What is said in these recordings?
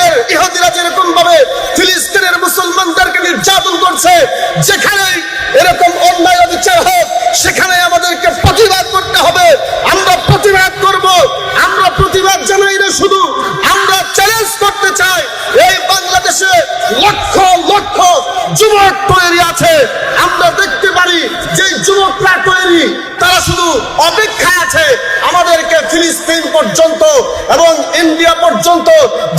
ইসরায়েলের ইহুদিরা যেরকম ভাবে ফিলিস্তিনের মুসলমানদেরকে নির্যাতন করছে, যেখানে এরকম অন্যায় অবিচার হোক সেখানে আমাদেরকে প্রতিবাদ করতে হবে। আমরা প্রতিবাদ করব। আমরা প্রতিবাদ জানাই না, শুধু আমরা চ্যালেঞ্জ করতে চাই। এই বাংলাদেশে লক্ষ লক্ষ যুবক তৈরি আছে, আমরা দেখতে পারি যে যুবকরা তৈরি, তারা শুধু অপেক্ষায় আছে আমাদেরকে ফিলিস্তিন পর্যন্ত এবং ইন্ডিয়া পর্যন্ত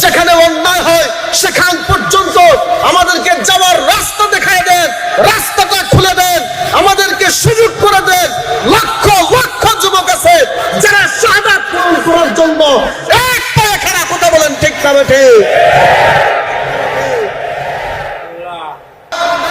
যেখানে অন্যায় হয় সেখান পর্যন্ত আমাদেরকে যাওয়ার রাস্তা দেখায় দেন, রাস্তাটা খুলে দেন, আমাদেরকে সুযোগ করে দেন। লক্ষ লক্ষ যুবক আছে যারা শাহাদাত পূরণ করার জন্য এক পায়ে খাড়া। কথা বলেন ঠিক না বেঠিক?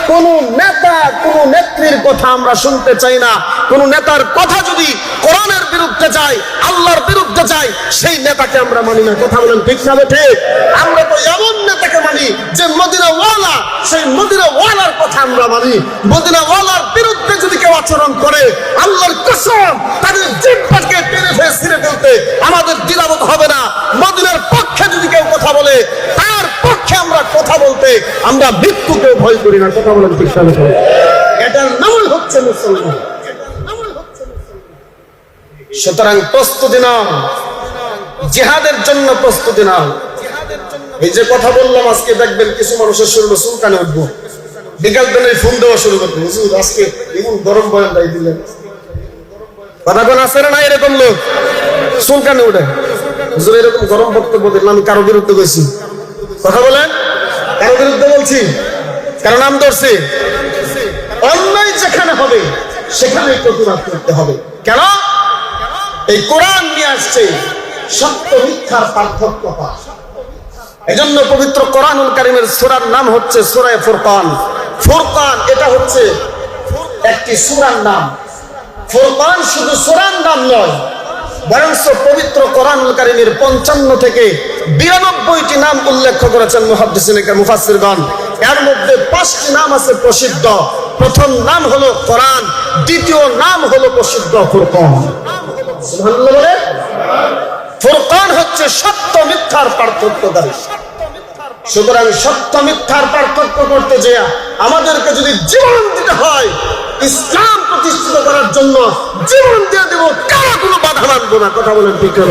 কোন নেতা কোন নেত্রীর কথা আমরা শুনতে চাই না। কোন নেতার কথা যদি কোরআনের বিরুদ্ধে যায়, আল্লাহর বিরুদ্ধে যায়, সেই নেতাকে আমরা মানি না। কথা বলেন ঠিক না ঠিক? আমরা তো এমন নেতাকে মানি যে মদিনাওয়ালা, সেই মদিনাওয়ালার কথা আমরা মানি। মদিনাওয়ালার বিরুদ্ধে যদি কেউ আচরণ করে, আল্লাহর কসম তাদের জিহ্বাকে টেনে ছিঁড়ে ফেলতে আমাদের দ্বিধাবোধ হবে না। মদিনার পক্ষে যদি কেউ কথা বলে, তার পক্ষে আমরা কথা বলতে আমরা মৃত্যুকেও ভয় করি না। কথা বলেন ঠিক না? এটার নামই হচ্ছে মুসলমান। সুতরাং প্রস্তুতি নাও, জিহাদের জন্য প্রস্তুতি নাও। এই যে কথা বললাম, আজকে দেখবেন কিছু মানুষের শরীরে চুলকানি উঠবো, বিকাল বেলায় ফোন দেওয়া শুরু করবো, হুজুর আজকে এমন গরম বয়ান দাই দিলেন। কথা কোন আছে না? এরকম লোক চুলকানি উঠে, হুজুর এরকম গরম বক্তব্য দিলাম, আমি কারো বিরুদ্ধে গেছি। কথা বলেন, কারো বিরুদ্ধে বলছি, কারো নাম ধরছি। অন্যায় যেখানে হবে সেখানে প্রতিবাদ করতে হবে। কেন? এই কোরআন নিয়ে আসছে সত্য মিথ্যার পার্থক্য। এজন্য পবিত্র কোরআনুল কারীমের সূরার নাম হচ্ছে সূরা ফুরকান। ফুরকান এটা হচ্ছে একটি সূরার নাম। ফুরকান শুধু সূরার নাম নয়, বরং পবিত্র কোরআনুল কারীমের 55 থেকে 92টি নাম উল্লেখ করেছেন মুফাসসিরগণ। এর মধ্যে 5টি নাম আছে প্রসিদ্ধ। প্রথম নাম হলো কোরআন, দ্বিতীয় নাম হলো প্রসিদ্ধ ফুরকান। সুবহানাল্লাহ বলে। ফুরকান হচ্ছে সত্য মিথ্যার পার্থক্যকারী। সুতরাং সত্য মিথ্যার পার্থক্য করতে যে আমাদেরকে যদি জীবন দিতে হয়, ইসলাম প্রতিষ্ঠিত করার জন্য জীবন দিয়ে দেব, কারো কোনো বাধা মানবো না। কথা বলেন ঠিক না?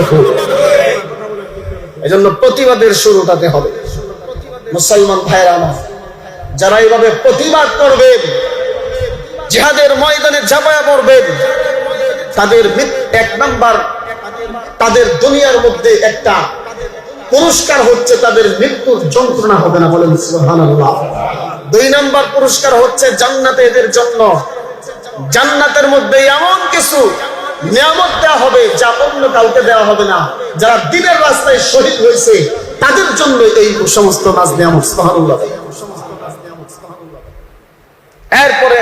এই জন্য প্রতিবাদের শুরুটাতে হবে। মুসলমান ভাইরা আমার, যারা এইভাবে প্রতিবাদ করবেন, জিহাদের ময়দানে ঝাঁপায়া পড়বেন, তাদের এক নাম্বার, তাদের দুনিয়ার মধ্যে একটা পুরস্কার হচ্ছে তাদের মৃত্যুর যন্ত্রণা হবে না। বলেন সুবহানাল্লাহ। 2 নাম্বার পুরস্কার হচ্ছে জান্নাতে এদের জন্য। জান্নাতের মধ্যে এমন কিছু নিয়ামত দেওয়া হবে যা অন্য কাউকে দেওয়া হবে না। যারা দ্বীনের রাস্তায় শহীদ হয়েছে তাদের জন্য এই সমস্ত নাজ নিয়ামত। সুবহানাল্লাহ। এরপরে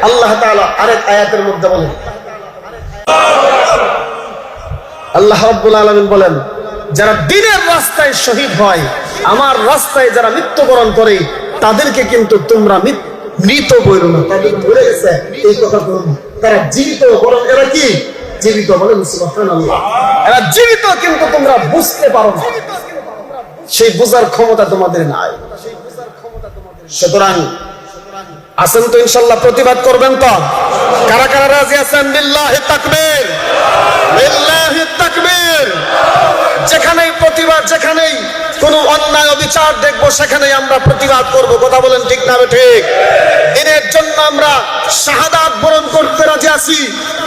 আল্লাহ তাআলা আরেক আয়াতের মধ্যে বলেন, আল্লাহ রাব্বুল আলামিন বলেন, যারা দ্বীনের রাস্তায় শহীদ হয়, আমার রাস্তায় যারা মৃত্যুবরণ করে, তাদেরকে কিন্তু তোমরা মৃত বলো না। তাদের মরে গেছে এই কথা বলো না, তারা জীবিত। বরং এরা কি জীবিত? বলেন সুবহানাল্লাহ। এরা জীবিত, কিন্তু তোমরা বুঝতে পারো না, সেই বোঝার ক্ষমতা তোমাদের নাই। সুতরাং আছেন তো ইনশাআল্লাহ? প্রতিবাদ করবেন তো? কারা কারা রাজি আছেন? লিল্লাহি তাকবীর, লিল্লাহি তাকবীর। যেখানেই প্রতিবাদ, যেখানেই কোনো অন্যায় অবিচার দেখবো, সেখানেই আমরা প্রতিবাদ করব। কথা বলেন ঠিক না ঠিক? দিনের জন্য আমরা শাহাদাত বরণ করতে রাজি আছি।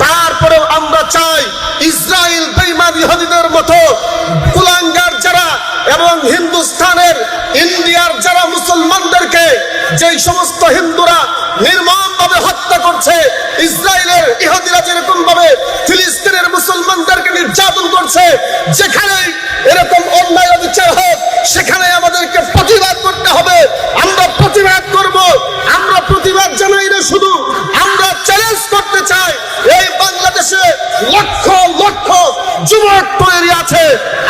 তারপরেও আমরা চাই ইসরায়েল বেঈমান ইহুদিদের মতো কুলাঙ্গার যারা, এবং হিন্দুস্তানের, ইন্ডিয়ার যারা মুসলমানদেরকে, যেই সমস্ত হিন্দুরা নির্মমভাবে হত্যা করছে, ইসরায়েলের ইহুদিরা যেরকম ভাবে ফিলিস্তিনের মুসলমানদেরকে নির্যাতন করছে, যেখানে এরকম অন্যায় অবিচার হোক সেখানে আমাদেরকে প্রতিবাদ করতে হবে। আমরা প্রতিবাদ করব। আমরা প্রতিবাদ জানাই না, শুধু আমরা চ্যালেঞ্জ করতে চাই। এই বাংলাদেশে লক্ষ লক্ষ যুবক তৈরি আছে,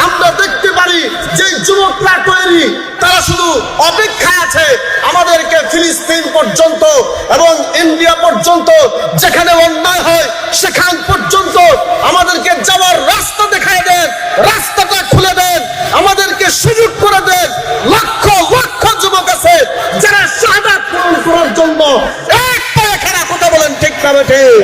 আমরা দেখতে পারি যে যুবকরা তৈরি, তারা শুধু অপেক্ষায় আছে আমাদেরকে ফিলিস্তিন পর্যন্ত এবং ইন্ডিয়া পর্যন্ত যেখানে অন্যায় হয় সেখান পর্যন্ত আমাদেরকে যাওয়ার রাস্তা দেখায় দেন, রাস্তাটা খুলে দেন, আমাদেরকে সুযোগ করে দেন। লক্ষ লক্ষ যুবক আছে যারা শাহাদাত পূরণ করার জন্য এক পায়ে খাড়া, কথা বলেন ঠিক না বেঠিক?